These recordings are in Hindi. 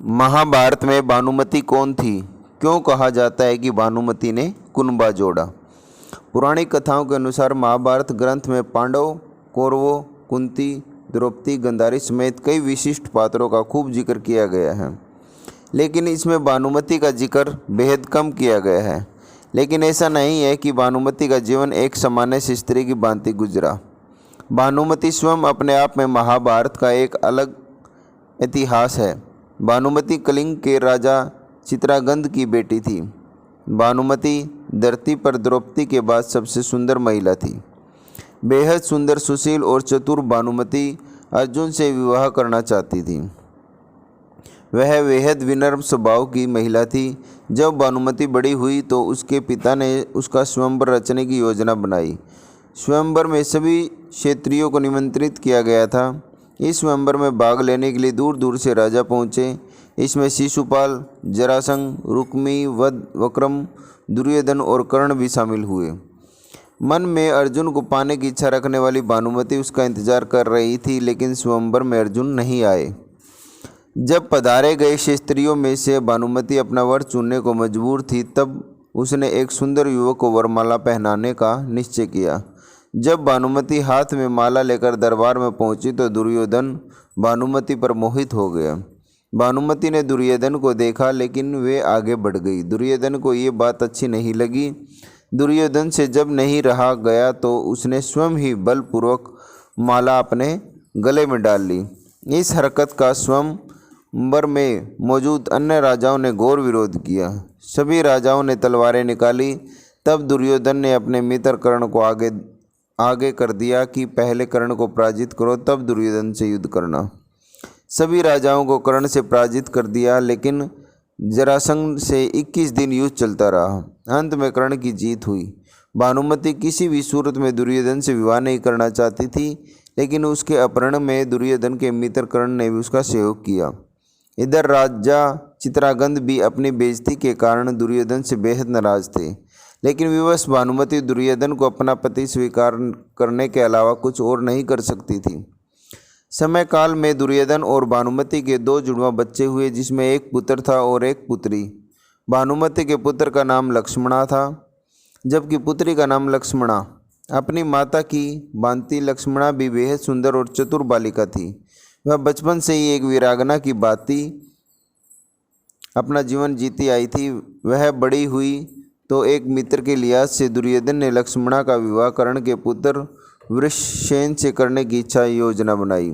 महाभारत में भानुमति कौन थी? क्यों कहा जाता है कि भानुमति ने कुनबा जोड़ा? पौराणिक कथाओं के अनुसार महाभारत ग्रंथ में पांडव, कौरवों, कुंती, द्रौपदी, गांधारी समेत कई विशिष्ट पात्रों का खूब जिक्र किया गया है, लेकिन इसमें भानुमति का जिक्र बेहद कम किया गया है। लेकिन ऐसा नहीं है कि भानुमति का जीवन एक सामान्य सी स्त्री की भांति गुजरा। भानुमति स्वयं अपने आप में महाभारत का एक अलग इतिहास है। भानुमति कलिंग के राजा चित्रांगद की बेटी थी। भानुमति धरती पर द्रौपदी के बाद सबसे सुंदर महिला थी। बेहद सुंदर, सुशील और चतुर भानुमति अर्जुन से विवाह करना चाहती थी। वह बेहद विनम्र स्वभाव की महिला थी। जब भानुमति बड़ी हुई तो उसके पिता ने उसका स्वयंवर रचने की योजना बनाई। स्वयंवर में सभी क्षत्रियों को निमंत्रित किया गया था। इस स्वयंवर में भाग लेने के लिए दूर दूर से राजा पहुँचे। इसमें शिशुपाल, जरासंध, रुक्मी, वक्रम, दुर्योधन और कर्ण भी शामिल हुए। मन में अर्जुन को पाने की इच्छा रखने वाली भानुमति उसका इंतजार कर रही थी, लेकिन स्वयंवर में अर्जुन नहीं आए। जब पधारे गए क्षत्रियों में से भानुमति अपना वर चुनने को मजबूर थी, तब उसने एक सुंदर युवक को वरमाला पहनाने का निश्चय किया। जब भानुमति हाथ में माला लेकर दरबार में पहुंची तो दुर्योधन भानुमति पर मोहित हो गया। भानुमति ने दुर्योधन को देखा, लेकिन वे आगे बढ़ गई। दुर्योधन को ये बात अच्छी नहीं लगी। दुर्योधन से जब नहीं रहा गया तो उसने स्वयं ही बलपूर्वक माला अपने गले में डाल ली। इस हरकत का स्वयंवर में मौजूद अन्य राजाओं ने घोर विरोध किया। सभी राजाओं ने तलवारें निकाली। तब दुर्योधन ने अपने मित्र कर्ण को आगे कर दिया कि पहले कर्ण को पराजित करो, तब दुर्योधन से युद्ध करना। सभी राजाओं को कर्ण से पराजित कर दिया, लेकिन जरासंध से 21 दिन युद्ध चलता रहा। अंत में कर्ण की जीत हुई। भानुमति किसी भी सूरत में दुर्योधन से विवाह नहीं करना चाहती थी, लेकिन उसके अपहरण में दुर्योधन के मित्र कर्ण ने भी उसका सहयोग किया। इधर राजा चित्रांगद भी अपनी बेइज्जती के कारण दुर्योधन से बेहद नाराज थे, लेकिन विवश भानुमति दुर्योधन को अपना पति स्वीकार करने के अलावा कुछ और नहीं कर सकती थी। समय काल में दुर्योधन और भानुमति के 2 जुड़वा बच्चे हुए, जिसमें एक पुत्र था और एक पुत्री। भानुमति के पुत्र का नाम लक्ष्मणा था, जबकि पुत्री का नाम लक्ष्मणा। अपनी माता की भांति लक्ष्मणा भी बेहद सुंदर और चतुर बालिका थी। वह बचपन से ही एक वीरांगना की भांति अपना जीवन जीती आई थी। वह बड़ी हुई तो एक मित्र के लिहाज से दुर्योधन ने लक्ष्मणा का विवाह कर्ण के पुत्र वृषसेन से करने की इच्छा योजना बनाई।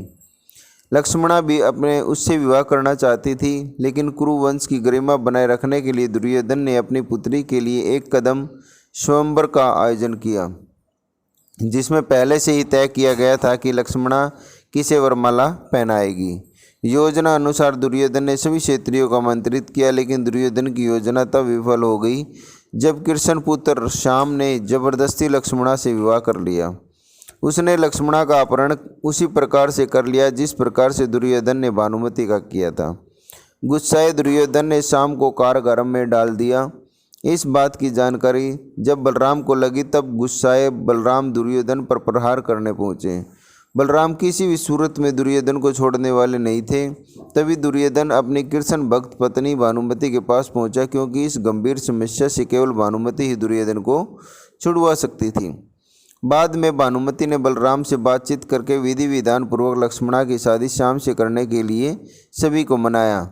लक्ष्मणा भी अपने उससे विवाह करना चाहती थी, लेकिन कुरु वंश की गरिमा बनाए रखने के लिए दुर्योधन ने अपनी पुत्री के लिए एक कदम स्वयंवर का आयोजन किया, जिसमें पहले से ही तय किया गया था कि लक्ष्मणा किसे वरमाला पहनाएगी। योजना अनुसार दुर्योधन ने सभी क्षत्रियों को आमंत्रित किया, लेकिन दुर्योधन की योजना तब विफल हो गई जब कृष्ण पुत्र श्याम ने जबरदस्ती लक्ष्मणा से विवाह कर लिया। उसने लक्ष्मणा का अपहरण उसी प्रकार से कर लिया जिस प्रकार से दुर्योधन ने भानुमति का किया था। गुस्साए दुर्योधन ने श्याम को कारागार में डाल दिया। इस बात की जानकारी जब बलराम को लगी, तब गुस्साए बलराम दुर्योधन पर प्रहार करने पहुँचे। बलराम किसी भी सूरत में दुर्योधन को छोड़ने वाले नहीं थे। तभी दुर्योधन अपनी कृष्ण भक्त पत्नी भानुमति के पास पहुंचा, क्योंकि इस गंभीर समस्या से केवल भानुमति ही दुर्योधन को छुड़वा सकती थी। बाद में भानुमति ने बलराम से बातचीत करके विधि विधान पूर्वक लक्ष्मणा की शादी श्याम से करने के लिए सभी को मनाया।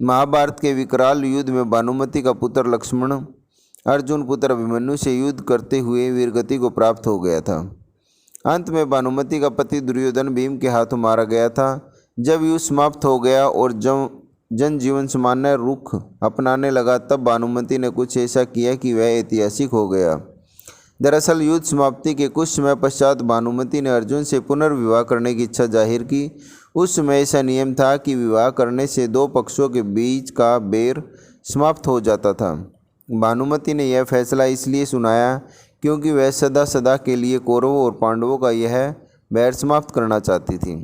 महाभारत के विकराल युद्ध में भानुमति का पुत्र लक्ष्मण अर्जुन पुत्र अभिमन्यु से युद्ध करते हुए वीरगति को प्राप्त हो गया था। अंत में भानुमति का पति दुर्योधन भीम के हाथों मारा गया था। जब युद्ध समाप्त हो गया और जनजीवन सामान्य रुख अपनाने लगा, तब भानुमति ने कुछ ऐसा किया कि वह ऐतिहासिक हो गया। दरअसल युद्ध समाप्ति के कुछ समय पश्चात भानुमति ने अर्जुन से पुनर्विवाह करने की इच्छा जाहिर की। उस समय ऐसा नियम था कि विवाह करने से 2 पक्षों के बीच का बैर समाप्त हो जाता था। भानुमति ने यह फैसला इसलिए सुनाया क्योंकि वह सदा सदा के लिए कौरवों और पांडवों का यह बैर समाप्त करना चाहती थी।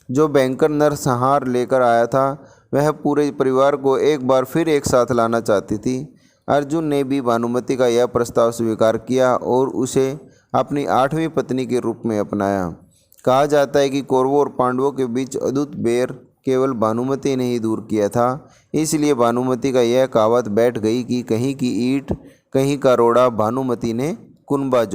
जो भयंकर नरसंहार लेकर आया था, वह पूरे परिवार को एक बार फिर एक साथ लाना चाहती थी। अर्जुन ने भी भानुमति का यह प्रस्ताव स्वीकार किया और उसे अपनी 8वीं पत्नी के रूप में अपनाया। कहा जाता है कि कौरवों और पांडवों के बीच अद्भुत बैर केवल भानुमति ने ही दूर किया था। इसलिए भानुमति का यह कहावत बैठ गई कि कहीं की ईंट कहीं का रोड़ा भानुमति ने कुनबा जोड़ा।